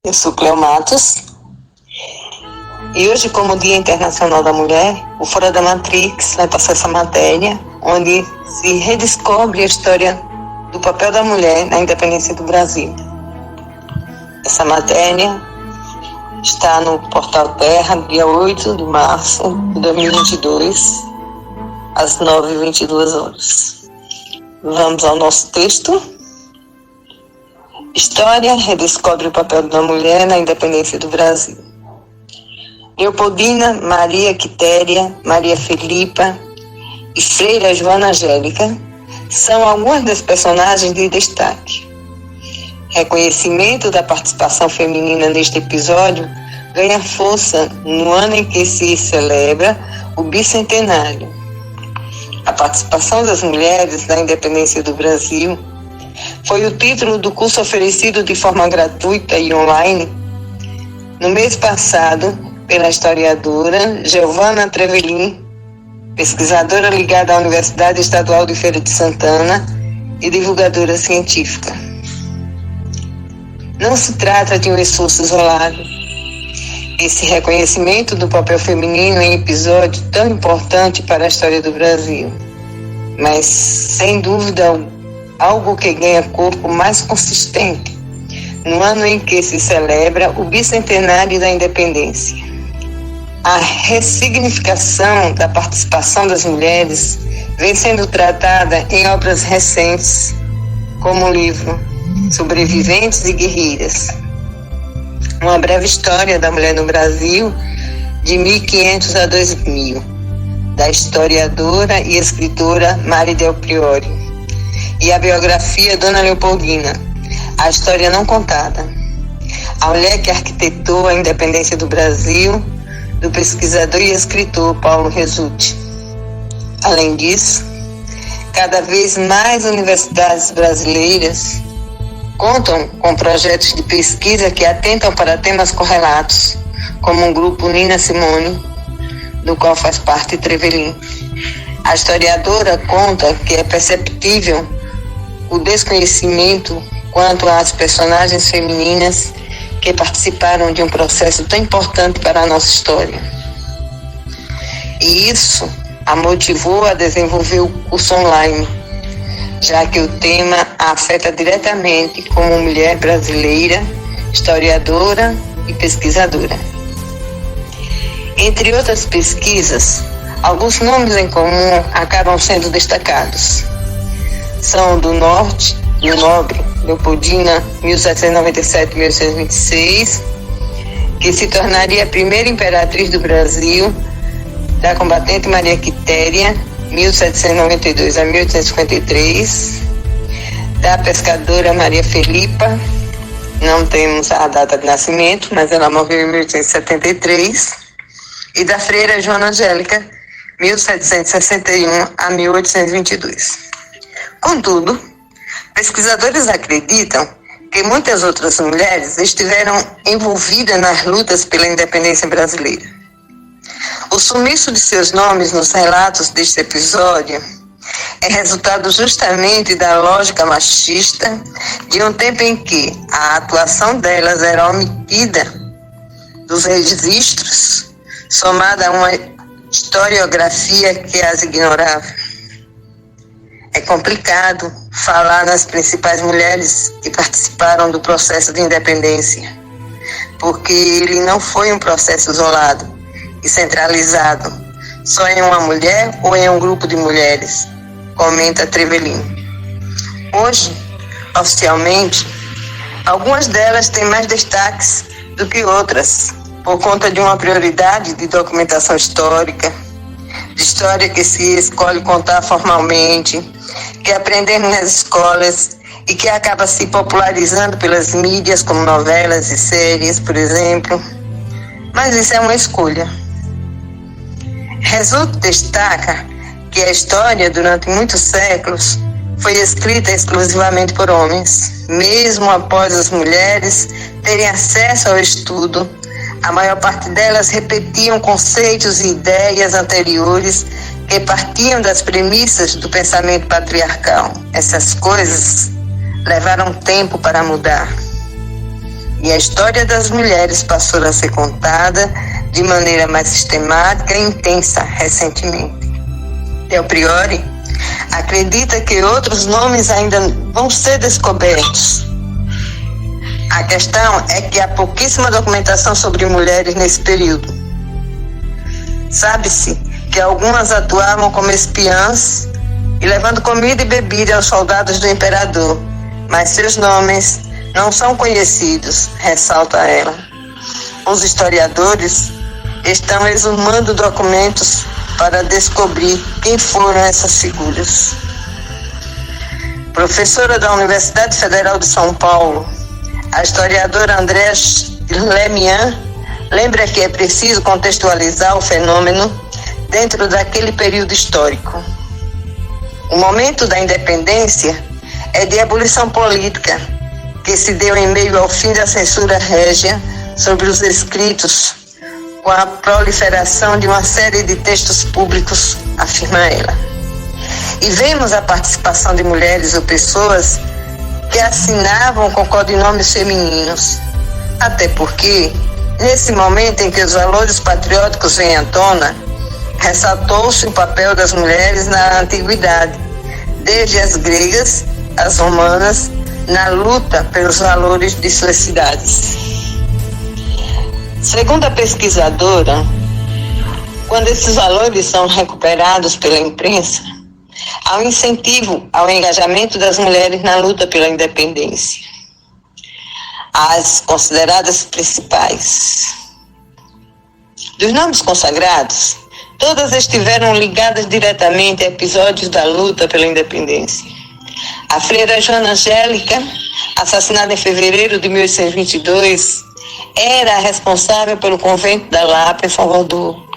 Eu sou Cleo Matos e hoje, como Dia Internacional da Mulher, o Fora da Matrix vai passar essa matéria onde se redescobre a história do papel da mulher na independência do Brasil. Essa matéria está no Portal Terra, dia 8 de março de 2022, às 9h22. Vamos ao nosso texto. História redescobre o papel da mulher na independência do Brasil. Leopoldina Maria Quitéria, Maria Filipa e Freira Joana Angélica são algumas das personagens de destaque. Reconhecimento da participação feminina neste episódio ganha força no ano em que se celebra o bicentenário. A participação das mulheres na independência do Brasil foi o título do curso oferecido de forma gratuita e online no mês passado pela historiadora Giovanna Trevelin, pesquisadora ligada à Universidade Estadual de Feira de Santana e divulgadora científica. Não se trata de um esforço isolado. Esse reconhecimento do papel feminino é um episódio tão importante para a história do Brasil, mas, sem dúvida, algo que ganha corpo mais consistente no ano em que se celebra o bicentenário da independência. A ressignificação da participação das mulheres vem sendo tratada em obras recentes, como o livro Sobreviventes e Guerreiras, uma breve história da mulher no Brasil de 1500 a 2000, da historiadora e escritora Mari Del Priore, e a biografia Dona Leopoldina, a história não contada, a mulher que arquitetou a independência do Brasil, do pesquisador e escritor Paulo Resulti. Além disso, cada vez mais universidades brasileiras contam com projetos de pesquisa que atentam para temas correlatos, como o grupo Nina Simone, do qual faz parte Trevelin. A historiadora conta que é perceptível o desconhecimento quanto às personagens femininas que participaram de um processo tão importante para a nossa história. E isso a motivou a desenvolver o curso online, já que o tema a afeta diretamente como mulher brasileira, historiadora e pesquisadora. Entre outras pesquisas, alguns nomes em comum acabam sendo destacados. São do Norte, do Nobre, Leopoldina, 1797-1826, que se tornaria a primeira imperatriz do Brasil, da combatente Maria Quitéria, 1792 a 1853, da pescadora Maria Filipa, não temos a data de nascimento, mas ela morreu em 1873, e da freira Joana Angélica, 1761 a 1822. Contudo, pesquisadores acreditam que muitas outras mulheres estiveram envolvidas nas lutas pela independência brasileira. O sumiço de seus nomes nos relatos deste episódio é resultado justamente da lógica machista de um tempo em que a atuação delas era omitida dos registros, somada a uma historiografia que as ignorava. É complicado falar nas principais mulheres que participaram do processo de independência, porque ele não foi um processo isolado e centralizado, só em uma mulher ou em um grupo de mulheres, comenta Trevelin. Hoje, oficialmente, algumas delas têm mais destaques do que outras, por conta de uma prioridade de documentação histórica, de história que se escolhe contar formalmente, que aprendemos nas escolas e que acaba se popularizando pelas mídias, como novelas e séries, por exemplo. Mas isso é uma escolha. Resulta destaca que a história, durante muitos séculos, foi escrita exclusivamente por homens. Mesmo após as mulheres terem acesso ao estudo, a maior parte delas repetiam conceitos e ideias anteriores que partiam das premissas do pensamento patriarcal. Essas coisas levaram tempo para mudar. e a história das mulheres passou a ser contada de maneira mais sistemática e intensa recentemente. Del Priore acredita que outros nomes ainda vão ser descobertos. A questão é que há pouquíssima documentação sobre mulheres nesse período. Sabe-se que algumas atuavam como espiãs e levando comida e bebida aos soldados do imperador, mas seus nomes não são conhecidos, ressalta ela. Os historiadores estão exumando documentos para descobrir quem foram essas figuras. Professora da Universidade Federal de São Paulo, a historiadora Andréa Lemian lembra que é preciso contextualizar o fenômeno dentro daquele período histórico. O momento da independência é de ebulição política, que se deu em meio ao fim da censura régia sobre os escritos, com a proliferação de uma série de textos públicos, afirma ela. E vemos a participação de mulheres ou pessoas que assinavam com codinomes femininos, até porque, nesse momento em que os valores patrióticos vêm à tona, ressaltou-se o papel das mulheres na antiguidade, desde as gregas às romanas, na luta pelos valores de suas cidades. Segundo a pesquisadora, quando esses valores são recuperados pela imprensa, há um incentivo ao engajamento das mulheres na luta pela independência. As consideradas principais. Dos nomes consagrados, todas estiveram ligadas diretamente a episódios da luta pela independência. A freira Joana Angélica, assassinada em fevereiro de 1822, era a responsável pelo convento da Lapa, em Salvador.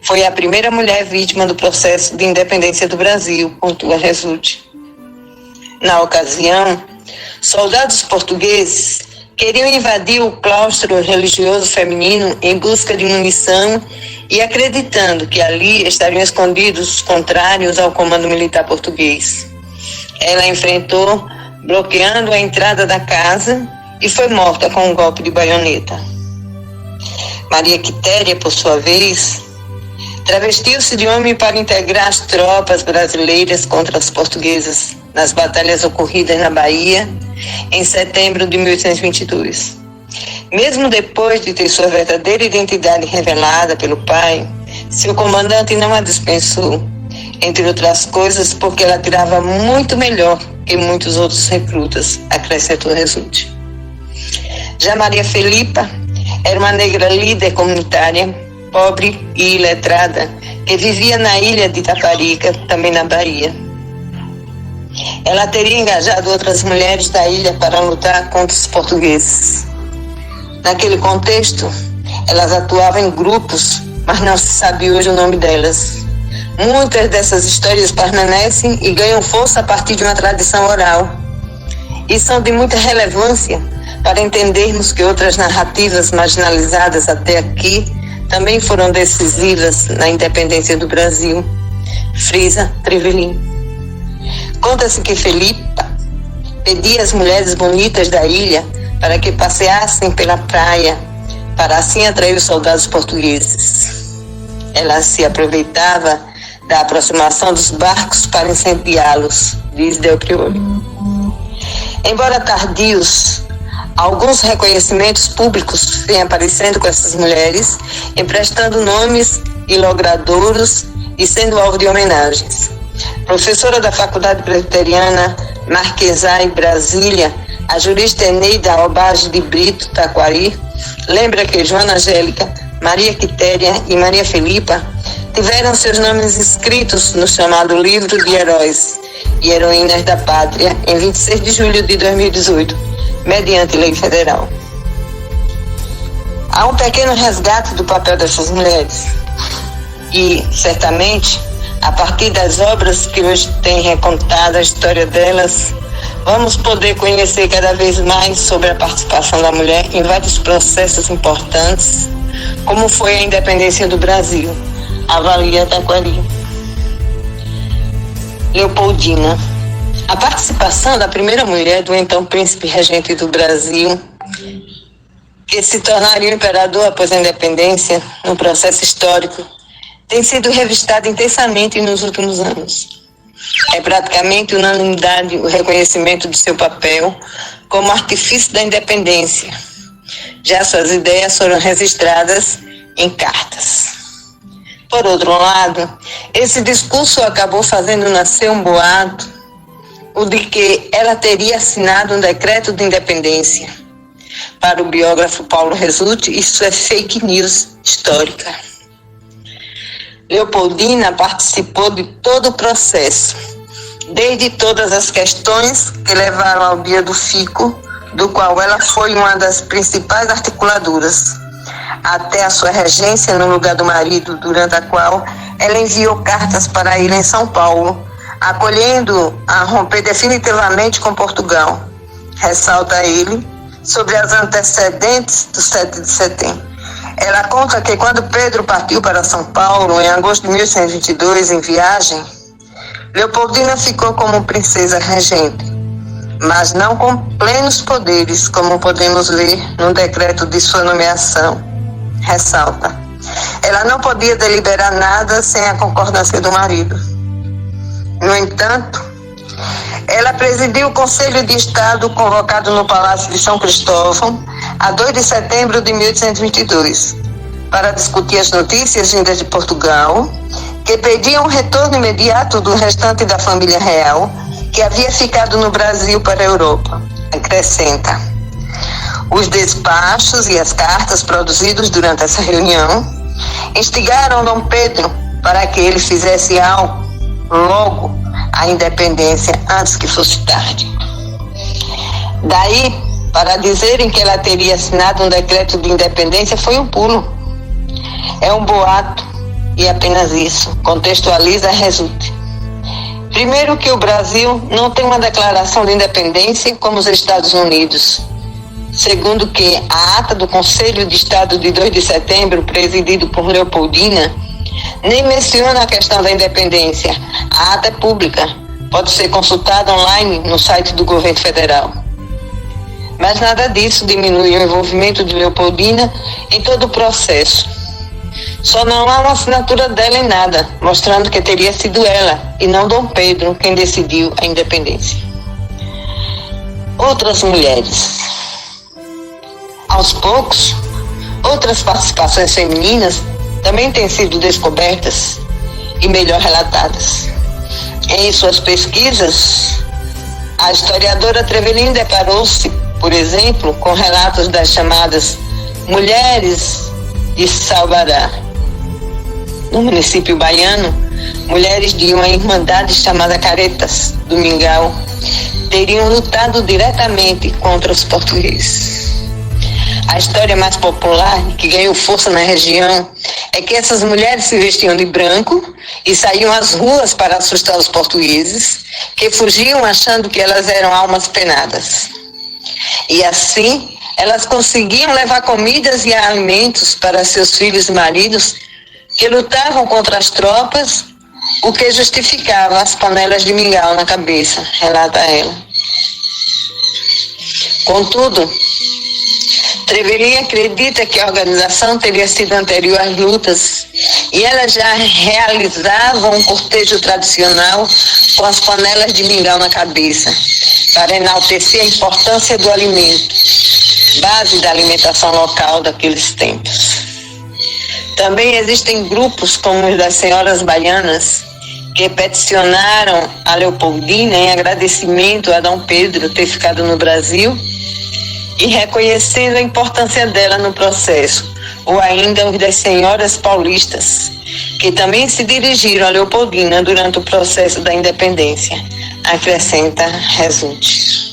Foi a primeira mulher vítima do processo de independência do Brasil, pontua Resulte. Na ocasião, soldados portugueses queriam invadir o claustro religioso feminino em busca de munição e acreditando que ali estariam escondidos os contrários ao comando militar português. Ela enfrentou, bloqueando a entrada da casa, e foi morta com um golpe de baioneta. Maria Quitéria, por sua vez, travestiu-se de homem para integrar as tropas brasileiras contra as portuguesas nas batalhas ocorridas na Bahia em setembro de 1822. Mesmo depois de ter sua verdadeira identidade revelada pelo pai, seu comandante não a dispensou, entre outras coisas porque ela atirava muito melhor que muitos outros recrutas, acrescentou Resulte. Já Maria Felipa era uma negra líder comunitária, pobre e iletrada, que vivia na ilha de Itaparica, também na Bahia. Ela teria engajado outras mulheres da ilha para lutar contra os portugueses. Naquele contexto, elas atuavam em grupos, mas não se sabe hoje o nome delas. Muitas dessas histórias permanecem e ganham força a partir de uma tradição oral. E são de muita relevância para entendermos que outras narrativas marginalizadas até aqui também foram decisivas na independência do Brasil. Frisa Trevelin. Conta-se que Felipa pedia às mulheres bonitas da ilha para que passeassem pela praia, para assim atrair os soldados portugueses. Ela se aproveitava da aproximação dos barcos para incendiá-los, diz Del Priore. Embora tardios, alguns reconhecimentos públicos vêm aparecendo com essas mulheres, emprestando nomes e logradouros e sendo alvo de homenagens. Professora da Faculdade Presbiteriana Marquesai, Brasília, a jurista Eneida Albage de Brito, Taquari, lembra que Joana Angélica, Maria Quitéria e Maria Felipa tiveram seus nomes escritos no chamado Livro de Heróis e Heroínas da Pátria em 26 de julho de 2018, mediante lei federal. Há um pequeno resgate do papel dessas mulheres e, certamente, a partir das obras que hoje têm recontado a história delas, vamos poder conhecer cada vez mais sobre a participação da mulher em vários processos importantes, como foi a independência do Brasil, avalia Taquari. Leopoldina. A participação da primeira mulher do então príncipe regente do Brasil que se tornaria o imperador após a independência, no processo histórico, tem sido revistada intensamente nos últimos anos. É praticamente unanimidade o reconhecimento de seu papel como artifício da independência. Já suas ideias foram registradas em cartas. Por outro lado, esse discurso acabou fazendo nascer um boato, o de que ela teria assinado um decreto de independência. Para o biógrafo Paulo Resulti, isso é fake news histórica. Leopoldina participou de todo o processo, desde todas as questões que levaram ao dia do fico, do qual ela foi uma das principais articuladoras, até a sua regência no lugar do marido, durante a qual ela enviou cartas para ele em São Paulo, acolhendo a romper definitivamente com Portugal. Ressalta ele sobre as antecedentes do 7 de setembro. Ela conta que quando Pedro partiu para São Paulo, em agosto de 1122, em viagem, Leopoldina ficou como princesa regente, mas não com plenos poderes, como podemos ler no decreto de sua nomeação. Ressalta: ela não podia deliberar nada sem a concordância do marido. No entanto, ela presidiu o Conselho de Estado convocado no Palácio de São Cristóvão a 2 de setembro de 1822 para discutir as notícias vindas de Portugal, que pediam o retorno imediato do restante da família real que havia ficado no Brasil para a Europa. Acrescenta: os despachos e as cartas produzidos durante essa reunião instigaram Dom Pedro para que ele fizesse algo logo a independência antes que fosse tarde. Daí, para dizerem que ela teria assinado um decreto de independência, foi um pulo. É um boato e apenas isso. Contextualiza Resulti. Primeiro que o Brasil não tem uma declaração de independência como os Estados Unidos. Segundo que a ata do Conselho de Estado de 2 de setembro, presidido por Leopoldina, nem menciona a questão da independência. A ata é pública, pode ser consultada online no site do governo federal. Mas nada disso diminui o envolvimento de Leopoldina em todo o processo. Só não há uma assinatura dela em nada, mostrando que teria sido ela, e não Dom Pedro, quem decidiu a independência. Outras mulheres. Aos poucos, outras participações femininas também têm sido descobertas e melhor relatadas. Em suas pesquisas, a historiadora Trevelin deparou-se, por exemplo, com relatos das chamadas Mulheres de Salvará. No município baiano, mulheres de uma irmandade chamada Caretas, do Mingau, teriam lutado diretamente contra os portugueses. A história mais popular, que ganhou força na região, é que essas mulheres se vestiam de branco e saíam às ruas para assustar os portugueses, que fugiam achando que elas eram almas penadas. E assim, elas conseguiam levar comidas e alimentos para seus filhos e maridos, que lutavam contra as tropas, o que justificava as panelas de mingau na cabeça, relata ela. Contudo, Trevelin acredita que a organização teria sido anterior às lutas e elas já realizavam um cortejo tradicional com as panelas de mingau na cabeça, para enaltecer a importância do alimento, base da alimentação local daqueles tempos. Também existem grupos como os das senhoras baianas que peticionaram a Leopoldina em agradecimento a Dom Pedro ter ficado no Brasil e reconhecendo a importância dela no processo, ou ainda os das senhoras paulistas, que também se dirigiram a Leopoldina durante o processo da independência, acrescenta Resulti.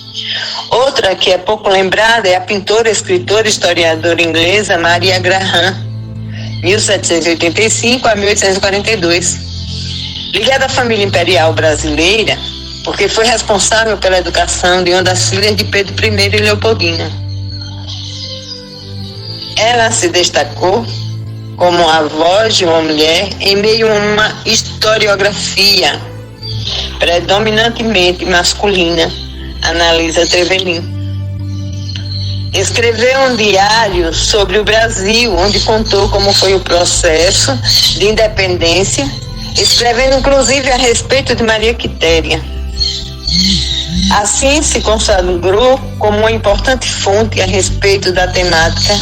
Outra que é pouco lembrada é a pintora, escritora e historiadora inglesa Maria Graham, 1785 a 1842. Ligada à família imperial brasileira, porque foi responsável pela educação de uma das filhas de Pedro I e Leopoldina. Ela se destacou como a voz de uma mulher em meio a uma historiografia predominantemente masculina, analisa Trevelin. Escreveu um diário sobre o Brasil, onde contou como foi o processo de independência, escrevendo inclusive a respeito de Maria Quitéria. Assim se consagrou como uma importante fonte a respeito da temática,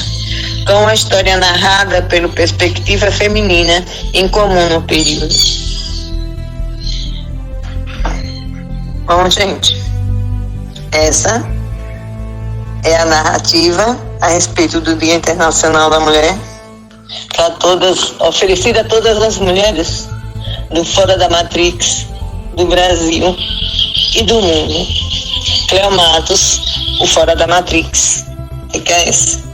com a história narrada pela perspectiva feminina em comum no período. Bom, gente, essa é a narrativa a respeito do Dia Internacional da Mulher, oferecida a todas as mulheres do Fora da Matrix, do Brasil e do mundo. Cleo Matos, o Fora da Matrix. Fica esse.